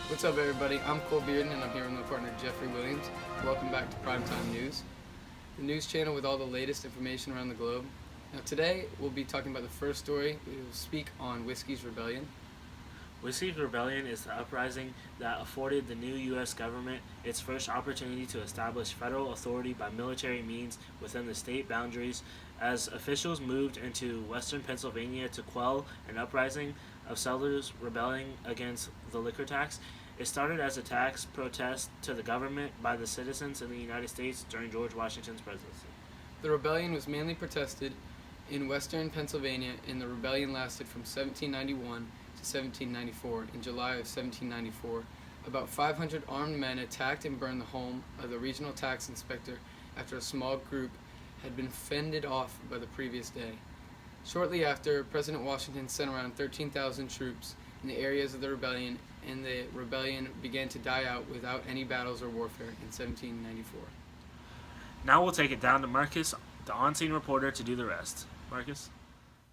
What's up, everybody? I'm Cole Bearden, and I'm here with my partner Jeffrey Williams. Welcome back to Primetime News, the news channel with all the latest information around the globe. Now, today we'll be talking about the first story. We will speak on Whiskey's Rebellion. Whiskey's Rebellion is the uprising that afforded the new U.S. government its first opportunity to establish federal authority by military means within the state boundaries, as officials moved into western Pennsylvania to quell an uprising of settlers rebelling against the liquor tax. It started as a tax protest to the government by the citizens in the United States during George Washington's presidency. The rebellion was mainly protested in western Pennsylvania, and the rebellion lasted from 1791 to 1794. In July of 1794, about 500 armed men attacked and burned the home of the regional tax inspector after a small group had been fended off by the previous day. Shortly after, President Washington sent around 13,000 troops in the areas of the rebellion, and the rebellion began to die out without any battles or warfare in 1794. Now we'll take it down to Marcus, the on-scene reporter, to do the rest. Marcus?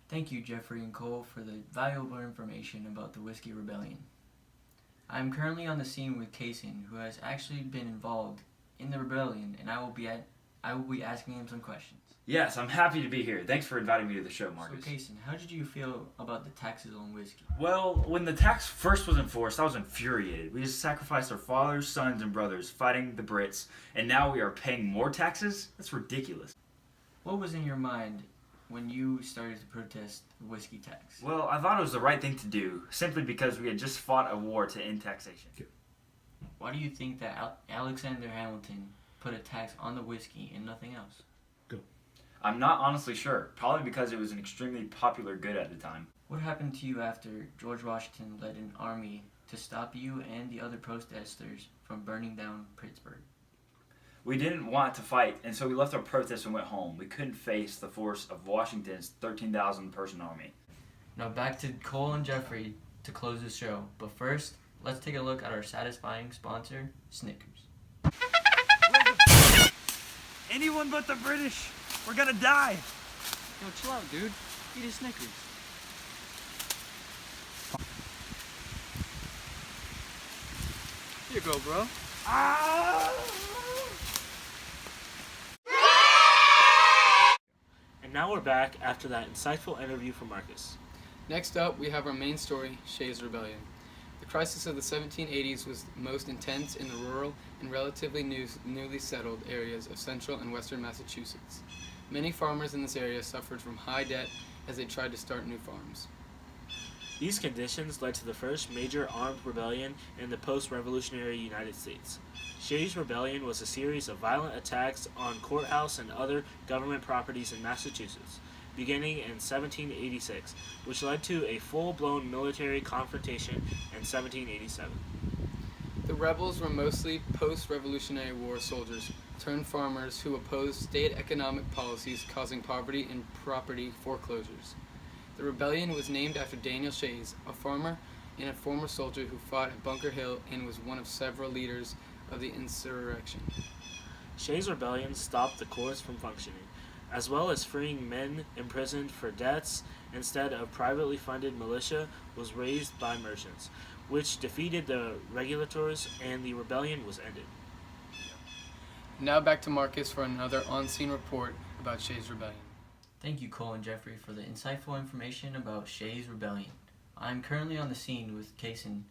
Thank you, Jeffrey and Cole, for the valuable information about the Whiskey Rebellion. I am currently on the scene with Kaysen, who has actually been involved in the rebellion, and I will be asking him some questions. Yes, I'm happy to be here. Thanks for inviting me to the show, Marcus. So, Kaysen, how did you feel about the taxes on whiskey? Well, when the tax first was enforced, I was infuriated. We just sacrificed our fathers, sons, and brothers fighting the Brits, and now we are paying more taxes? That's ridiculous. What was in your mind when you started to protest the whiskey tax? Well, I thought it was the right thing to do, simply because we had just fought a war to end taxation. Why do you think that Alexander Hamilton put a tax on the whiskey and nothing else? I'm not honestly sure, probably because it was an extremely popular good at the time. What happened to you after George Washington led an army to stop you and the other protesters from burning down Pittsburgh? We didn't want to fight, and so we left our protest and went home. We couldn't face the force of Washington's 13,000-person army. Now back to Cole and Jeffrey to close the show. But first, let's take a look at our satisfying sponsor, Snickers. Anyone but the British. We're gonna die. Yo, chill out, dude. Eat a Snickers. Here you go, bro. And now we're back after that insightful interview from Marcus. Next up, we have our main story, Shays' Rebellion. The crisis of the 1780s was most intense in the rural and relatively newly settled areas of central and western Massachusetts. Many farmers in this area suffered from high debt as they tried to start new farms. These conditions led to the first major armed rebellion in the post-revolutionary United States. Shays' Rebellion was a series of violent attacks on courthouse and other government properties in Massachusetts, beginning in 1786, which led to a full-blown military confrontation in 1787. The rebels were mostly post-Revolutionary War soldiers turned farmers who opposed state economic policies causing poverty and property foreclosures. The rebellion was named after Daniel Shays, a farmer and a former soldier who fought at Bunker Hill and was one of several leaders of the insurrection. Shays' Rebellion stopped the courts from functioning, as well as freeing men imprisoned for debts instead of privately funded militia was raised by merchants, which defeated the regulators, and the rebellion was ended. Now back to Marcus for another on-scene report about Shays' Rebellion. Thank you, Cole and Jeffrey, for the insightful information about Shays' Rebellion. I'm currently on the scene with Kaysen,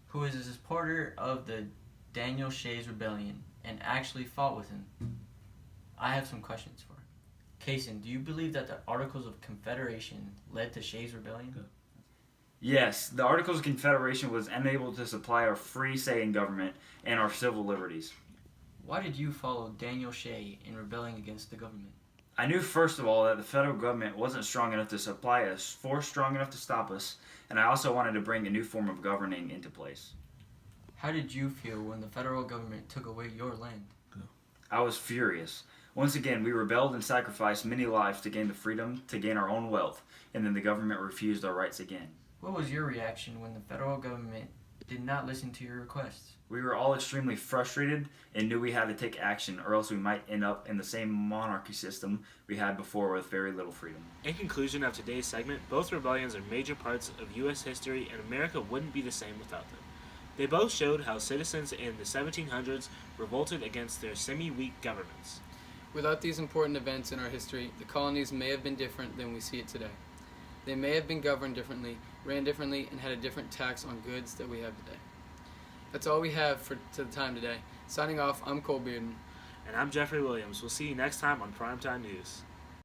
who is a supporter of the Daniel Shays' Rebellion and actually fought with him. I have some questions for him. Kaysen, do you believe that the Articles of Confederation led to Shays' Rebellion? Yes, the Articles of Confederation was unable to supply our free say in government and our civil liberties. Why did you follow Daniel Shay in rebelling against the government? I knew first of all that the federal government wasn't strong enough to supply us, force strong enough to stop us, and I also wanted to bring a new form of governing into place. How did you feel when the federal government took away your land? I was furious. Once again, we rebelled and sacrificed many lives to gain the freedom to gain our own wealth, and then the government refused our rights again. What was your reaction when the federal government did not listen to your requests? We were all extremely frustrated and knew we had to take action, or else we might end up in the same monarchy system we had before with very little freedom. In conclusion of today's segment, both rebellions are major parts of U.S. history, and America wouldn't be the same without them. They both showed how citizens in the 1700s revolted against their semi-weak governments. Without these important events in our history, the colonies may have been different than we see it today. They may have been governed differently, ran differently, and had a different tax on goods that we have today. That's all we have for the time today. Signing off, I'm Cole Bearden. And I'm Jeffrey Williams. We'll see you next time on Primetime News.